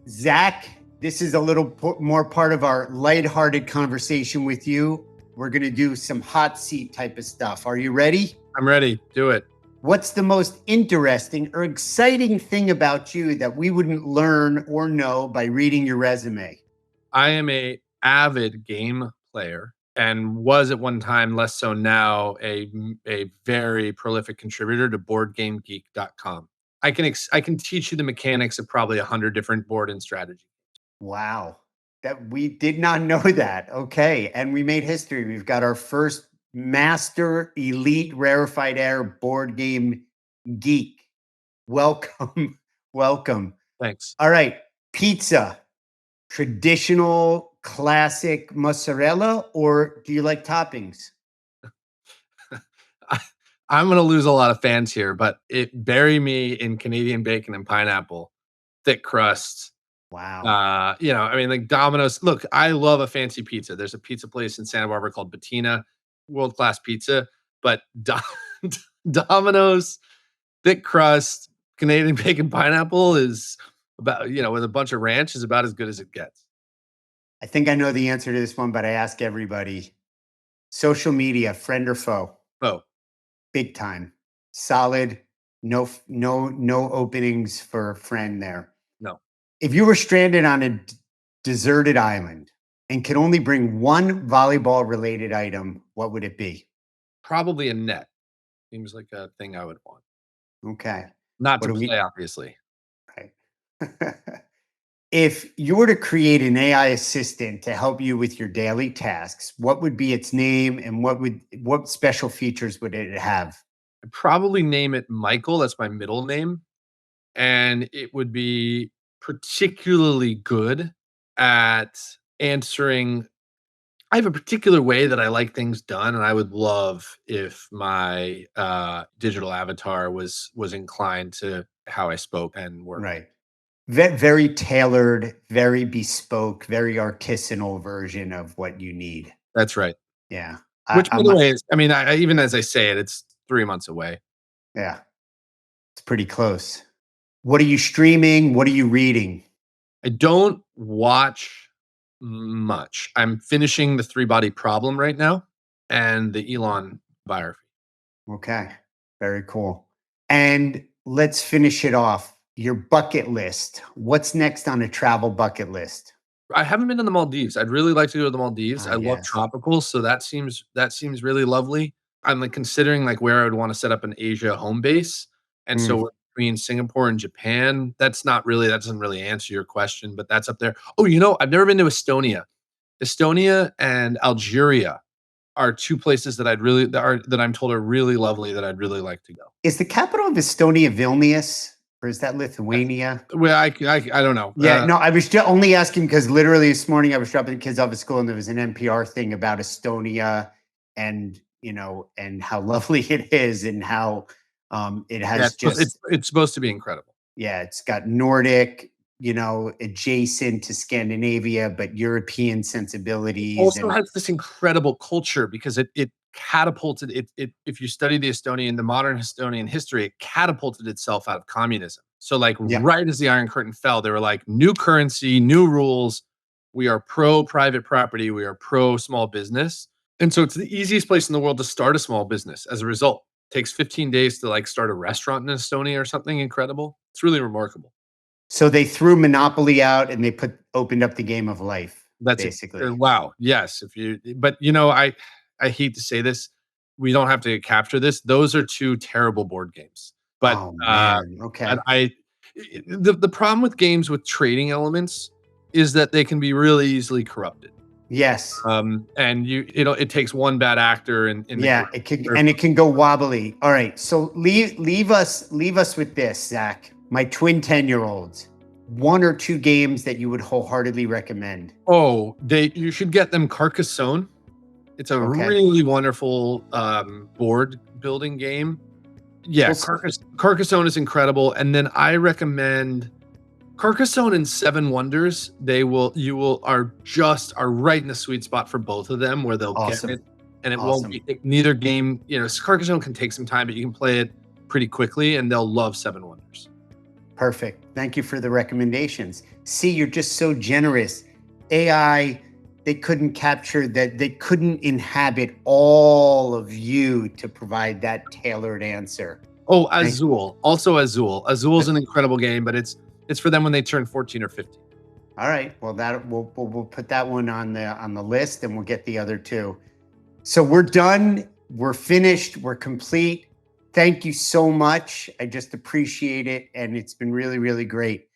Zach, this is a little more part of our lighthearted conversation with you. We're going to do some hot seat type of stuff. Are you ready? I'm ready. Do it. What's the most interesting or exciting thing about you that we wouldn't learn or know by reading your resume? I am an avid game player and was at one time, less so now, a very prolific contributor to BoardGameGeek.com. I can teach you the mechanics of probably 100 different board and strategy. Wow. That we did not know that. Okay. And we made history. We've got our first master elite rarefied air board game geek. Welcome. Welcome. Thanks. All right. Pizza. Traditional classic mozzarella, or do you like toppings? I'm going to lose a lot of fans here, but bury me in Canadian bacon and pineapple, thick crust. Wow. Like Domino's. Look, I love a fancy pizza. There's a pizza place in Santa Barbara called Bettina, world-class pizza, but Domino's, thick crust, Canadian bacon, pineapple is about, with a bunch of ranch, is about as good as it gets. I think I know the answer to this one, but I ask everybody. Social media, friend or foe? Foe. Big time. Solid. No openings for friend there. No. If you were stranded on a deserted island and could only bring one volleyball related item, what would it be? Probably a net. Seems like a thing I would want. Okay. Not to play, obviously. Right. If you were to create an AI assistant to help you with your daily tasks, what would be its name and what special features would it have? I'd probably name it Michael. That's my middle name. And it would be particularly good at answering. I have a particular way that I like things done, and I would love if my digital avatar was inclined to how I spoke and worked. Right. Very tailored, very bespoke, very artisanal version of what you need. That's right. Yeah. Which, by the way, is, I even as I say it, it's 3 months away. Yeah. It's pretty close. What are you streaming? What are you reading? I don't watch much. I'm finishing the 3-Body Problem right now and the Elon biography. Okay. Very cool. And let's finish it off. Your bucket list. What's next on a travel bucket list? I haven't been to the Maldives. I'd really like to go to the Maldives. I love tropical, so that seems really lovely. I'm considering where I would want to set up an Asia home base. And so we're between Singapore and Japan. That doesn't really answer your question, but that's up there. Oh, I've never been to Estonia. Estonia and Algeria are two places that that I'm told are really lovely that I'd really like to go. Is the capital of Estonia Vilnius? Or is that Lithuania? Well, I don't know. Yeah, no, I was just only asking because literally this morning I was dropping the kids off at school and there was an NPR thing about Estonia and, and how lovely it is and how it has it's supposed to be incredible. Yeah, it's got Nordic, adjacent to Scandinavia, but European sensibilities. Also has this incredible culture because it catapulted it. If you study the modern Estonian history, it catapulted itself out of communism. So right as the Iron Curtain fell, they were like, new currency, new rules. We are pro private property. We are pro small business. And so it's the easiest place in the world to start a small business. As a result, it takes 15 days to start a restaurant in Estonia or something incredible. It's really remarkable. So they threw Monopoly out and they opened up the game of life. That's basically. Wow. Yes. I hate to say this. We don't have to capture this. Those are two terrible board games. But okay. The problem with games with trading elements is that they can be really easily corrupted. Yes. And it takes one bad actor and it can go wobbly. All right. So leave us with this, Zach. My twin 10-year-olds. 1 or 2 games that you would wholeheartedly recommend. Oh, you should get them Carcassonne. It's a really wonderful board building game. Yes, Carcassonne is incredible. And then I recommend Carcassonne and Seven Wonders. Are right in the sweet spot for both of them where they'll get it. And it won't be neither game. Carcassonne can take some time, but you can play it pretty quickly and they'll love Seven Wonders. Perfect. Thank you for the recommendations. See, you're just so generous. AI, they couldn't capture that. They couldn't inhabit all of you to provide that tailored answer. Oh, Azul. Also Azul. Azul's an incredible game, but it's for them when they turn 14 or 15. All right. Well, we'll put that one on the list, and we'll get the other two. So we're done. We're finished. We're complete. Thank you so much. I just appreciate it, and it's been really, really great.